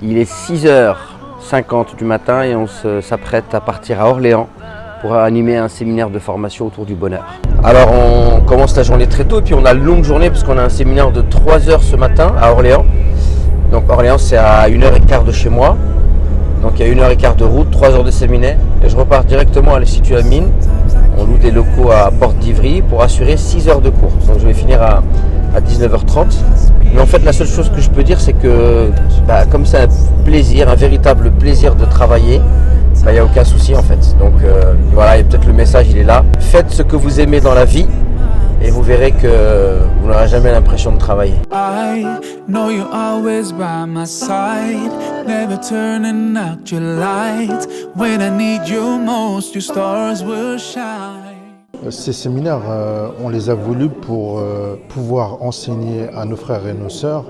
Il est 6h50 du matin et on s'apprête à partir à Orléans pour animer un séminaire de formation autour du bonheur. Alors on commence la journée très tôt et puis on a une longue journée parce qu'on a un séminaire de 3 heures ce matin à Orléans. Donc Orléans c'est à 1h15 de chez moi. Donc il y a 1h15 de route, 3 heures de séminaire et je repars directement à l'Institut Amine. On loue des locaux à Porte d'Ivry pour assurer 6 heures de cours. Donc je vais finir à 19h30. Mais en fait la seule chose que je peux dire c'est que comme c'est un plaisir, un véritable plaisir de travailler, il n'y a aucun souci en fait. Donc voilà, et peut-être le message il est là. Faites ce que vous aimez dans la vie et vous verrez que vous n'aurez jamais l'impression de travailler. I know you're always by my side, never turning out your light. When I need you most, your stars will shine. Ces séminaires, on les a voulus pour pouvoir enseigner à nos frères et nos sœurs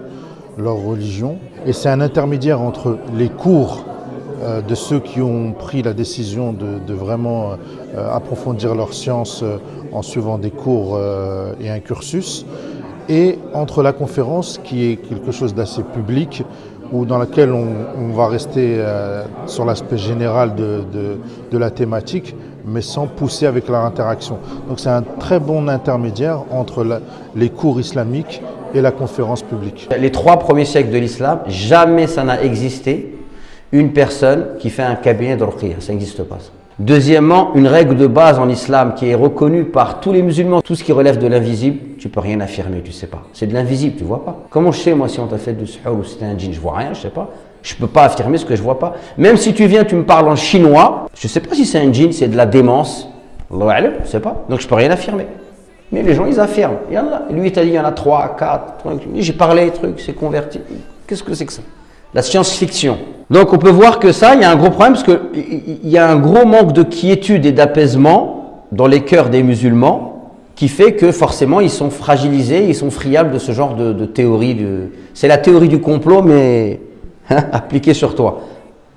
leur religion. Et c'est un intermédiaire entre les cours de ceux qui ont pris la décision de vraiment approfondir leur science en suivant des cours et un cursus, et entre la conférence qui est quelque chose d'assez public, ou dans laquelle on va rester sur l'aspect général de la thématique, mais sans pousser avec leur interaction. Donc c'est un très bon intermédiaire entre les cours islamiques et la conférence publique. Les 3 premiers siècles de l'islam, jamais ça n'a existé une personne qui fait un cabinet de ruqya, ça n'existe pas ça. Deuxièmement, une règle de base en islam qui est reconnue par tous les musulmans, tout ce qui relève de l'invisible, tu peux rien affirmer, tu sais pas. C'est de l'invisible, tu vois pas. Comment je sais moi si on t'a fait du suhour ou si t'es un djinn, je vois rien, je sais pas. Je peux pas affirmer ce que je vois pas. Même si tu viens, tu me parles en chinois, je sais pas si c'est un djinn, c'est de la démence. Allahu a'lam, je sais pas. Donc je peux rien affirmer. Mais les gens ils affirment. Yallah, lui il t'a dit il y en a 3, 4, j'ai parlé des trucs, c'est converti. Qu'est-ce que c'est que ça? La science-fiction. Donc on peut voir que ça, il y a un gros problème parce qu'il y a un gros manque de quiétude et d'apaisement dans les cœurs des musulmans qui fait que forcément ils sont fragilisés, ils sont friables de ce genre de théorie. C'est la théorie du complot mais appliquée sur toi.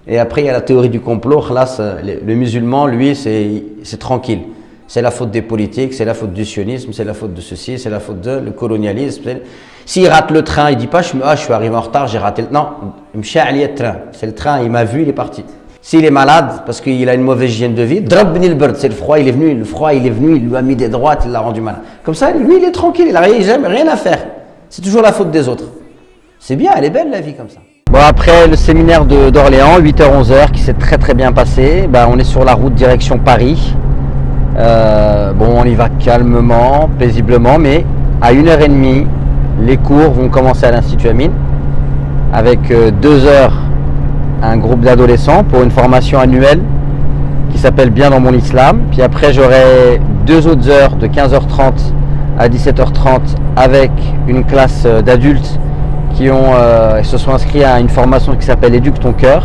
Et après il y a la théorie du complot, le musulman lui c'est tranquille. C'est la faute des politiques, c'est la faute du sionisme, c'est la faute de ceci, c'est la faute de le colonialisme. S'il rate le train, il ne dit pas je suis arrivé en retard, j'ai raté le train. Non, c'est le train, il m'a vu, il est parti. S'il est malade parce qu'il a une mauvaise hygiène de vie, c'est le froid, il est venu, il lui a mis des droites, il l'a rendu malade. Comme ça, lui, il est tranquille, il n'a rien à faire. C'est toujours la faute des autres. C'est bien, elle est belle la vie comme ça. Bon, après le séminaire d'Orléans, 8h-11h, qui s'est très très bien passé, on est sur la route direction Paris. On y va calmement, paisiblement, mais à 1h30, les cours vont commencer à l'Institut Amine avec 2 heures un groupe d'adolescents pour une formation annuelle qui s'appelle Bien dans mon islam. Puis après j'aurai 2 autres heures de 15h30 à 17h30 avec une classe d'adultes qui se sont inscrits à une formation qui s'appelle Éduque ton cœur.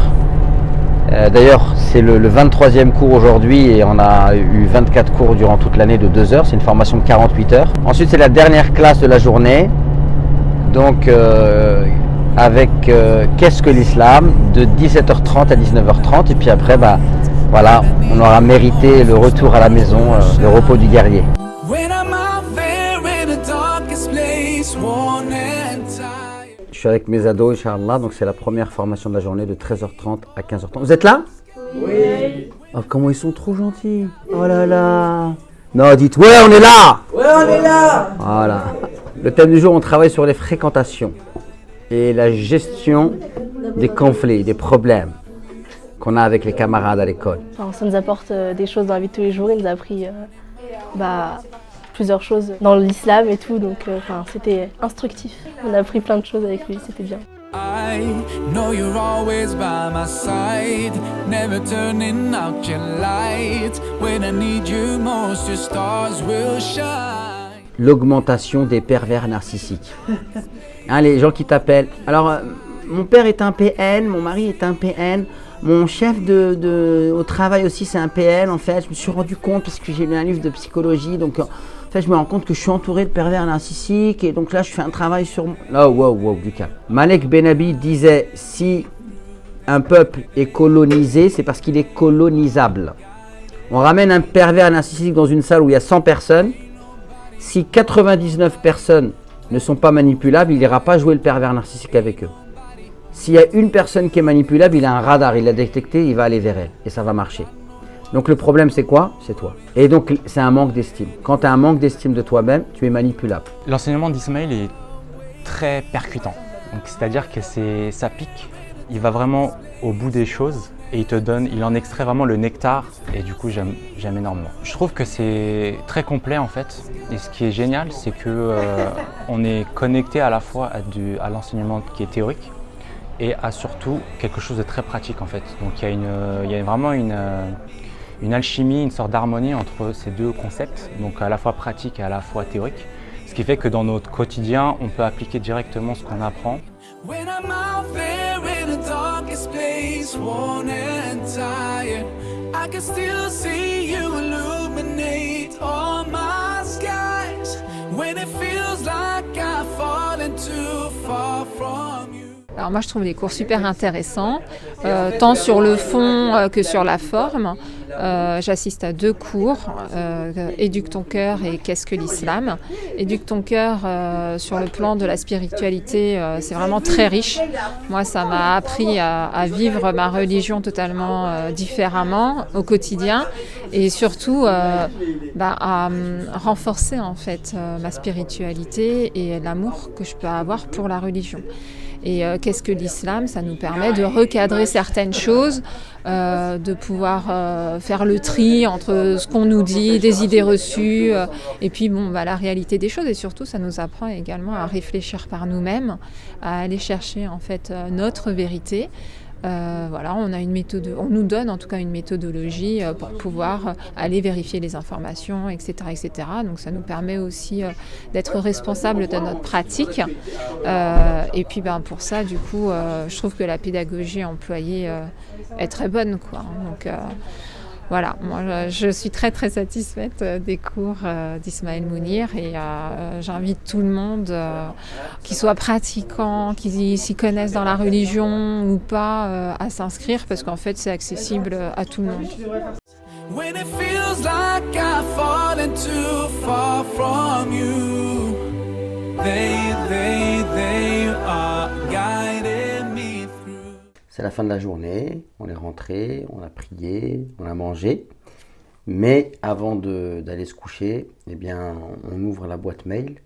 D'ailleurs c'est le 23e cours aujourd'hui et on a eu 24 cours durant toute l'année de 2 heures. C'est une formation de 48 heures. Ensuite c'est la dernière classe de la journée. Donc avec qu'est-ce que l'islam de 17h30 à 19h30 et puis après voilà, on aura mérité le retour à la maison, le repos du guerrier. Je suis avec mes ados, Inch'Allah, donc c'est la première formation de la journée de 13h30 à 15h30. Vous êtes là? Oui. Oh, comment ils sont trop gentils. Oh là là. Non, dites ouais, on est là. Ouais, on est là. Voilà. Le thème du jour, on travaille sur les fréquentations et la gestion des conflits, des problèmes qu'on a avec les camarades à l'école. Ça nous apporte des choses dans la vie de tous les jours. Il nous a appris plusieurs choses dans l'islam et tout, donc c'était instructif. On a appris plein de choses avec lui, c'était bien. I know you're always by my side, never turning out your light. When I need you most, your stars will shine. L'augmentation des pervers narcissiques. Les gens qui t'appellent. Alors, mon père est un PN, mon mari est un PN, mon chef au travail aussi c'est un PN. En fait, je me suis rendu compte parce que j'ai lu un livre de psychologie, donc en fait, je me rends compte que je suis entouré de pervers narcissiques et donc là, je fais un travail sur moi. Là, wow, du calme. Malek Benabi disait si un peuple est colonisé, c'est parce qu'il est colonisable. On ramène un pervers narcissique dans une salle où il y a 100 personnes. Si 99 personnes ne sont pas manipulables, il n'ira pas jouer le pervers narcissique avec eux. S'il y a une personne qui est manipulable, il a un radar, il l'a détecté, il va aller vers elle et ça va marcher. Donc le problème c'est quoi? C'est toi. Et donc c'est un manque d'estime. Quand tu as un manque d'estime de toi-même, tu es manipulable. L'enseignement d'Ismaël est très percutant. C'est-à-dire que ça pique, il va vraiment au bout des choses et il en extrait vraiment le nectar et du coup j'aime énormément. Je trouve que c'est très complet en fait et ce qui est génial c'est que on est connecté à la fois à l'enseignement qui est théorique et à surtout quelque chose de très pratique en fait. Donc il y a vraiment une alchimie, une sorte d'harmonie entre ces deux concepts, donc à la fois pratique et à la fois théorique. Ce qui fait que dans notre quotidien, on peut appliquer directement ce qu'on apprend. When I'm out there in the darkest place, worn and tired, I can still see you illuminate all my skies. When it feels like I've fallen too far from you. Alors moi je trouve les cours super intéressants, tant sur le fond que sur la forme. J'assiste à 2 cours, Éduque ton cœur et Qu'est-ce que l'islam. Éduque ton cœur sur le plan de la spiritualité, c'est vraiment très riche. Moi ça m'a appris à vivre ma religion totalement différemment au quotidien et surtout à renforcer en fait ma spiritualité et l'amour que je peux avoir pour la religion. Et qu'est-ce que l'islam? Ça nous permet de recadrer certaines choses, de pouvoir faire le tri entre ce qu'on nous dit, des idées reçues, et puis la réalité des choses. Et surtout, ça nous apprend également à réfléchir par nous-mêmes, à aller chercher en fait notre vérité. On a une méthode, on nous donne en tout cas une méthodologie pour pouvoir aller vérifier les informations, etc., etc. Donc ça nous permet aussi d'être responsable de notre pratique. Et puis pour ça, du coup, je trouve que la pédagogie employée est très bonne, quoi. Donc voilà, moi je suis très très satisfaite des cours d'Ismaël Mounir et j'invite tout le monde, qui soit pratiquant, qui s'y connaissent dans la religion ou pas, à s'inscrire parce qu'en fait c'est accessible à tout le monde. When it feels like I've fallen too far from you, they are guiding me through. C'est la fin de la journée, on est rentré, on a prié, on a mangé. Mais avant d'aller se coucher, eh bien, on ouvre la boîte mail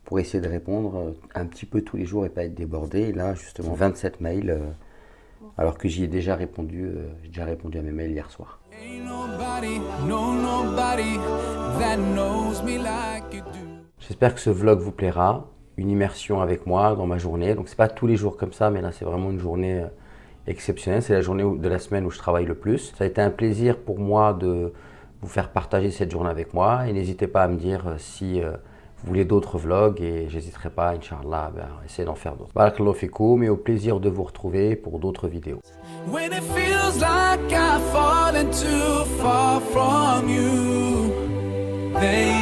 pour essayer de répondre un petit peu tous les jours et pas être débordé. Et là, justement, 27 mails, alors que j'y ai déjà répondu, j'ai déjà répondu à mes mails hier soir. Ain't nobody, nobody that knows me like you do. J'espère que ce vlog vous plaira, une immersion avec moi dans ma journée. Donc c'est pas tous les jours comme ça, mais là c'est vraiment une journée exceptionnelle. C'est la journée de la semaine où je travaille le plus. Ça a été un plaisir pour moi de vous faire partager cette journée avec moi. Et n'hésitez pas à me dire si vous voulez d'autres vlogs et j'hésiterai pas, Inch'Allah, à essayer d'en faire d'autres. Barakallahu fikoum et au plaisir de vous retrouver pour d'autres vidéos. When it feels like I've fallen too far from you, they